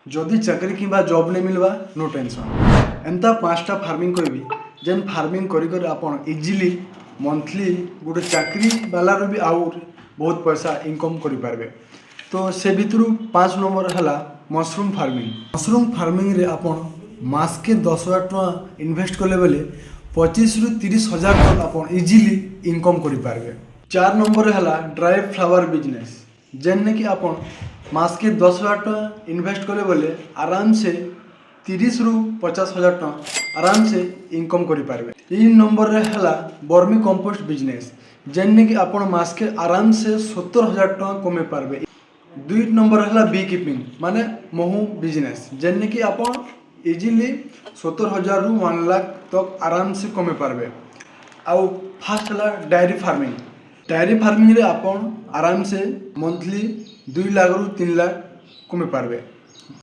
जदि चाकरी किंबा जॉब नहीं मिलवा नो टेंशन एंता पांचटा फार्मिंग करबी जेन फार्मिंग कर आपण इजिली मंथली गोटे चाकरी वालार भी आउ बहुत पैसा इनकम करि पारबे। तो से भितर 5 नंबर है मशरूम फार्मिंग। मशरूम फार्मिंग रे आपण मास के 10,000 टका इन्वेस्ट कले बेले 25 रु 30,000 तक आपण इजिली इनकम करि पारबे। 4 नंबर है ड्राई फ्लावर बिजनेस जेन कि आपण मास के 10,000 टका इन्वेस्ट कले बेले आराम से 30 रु 50,000 टका आराम से इनकम करि पारबे। 3 नंबर रे है वर्मी कंपोस्ट बिजनेस जेन कि आपण मास के आराम से 70,000 टका कमे पारबे। 2 नंबर है बी कीपिंग माने महू बिजनेस जेन कि आपण इजिली 70,000 रु 1 लाख तक आराम से कमे पारबे। आउ फास्ट है डायरी फार्मिंग। रे आपण आराम से मंथली 2 लाख रु 3 लाख कमे पारबे।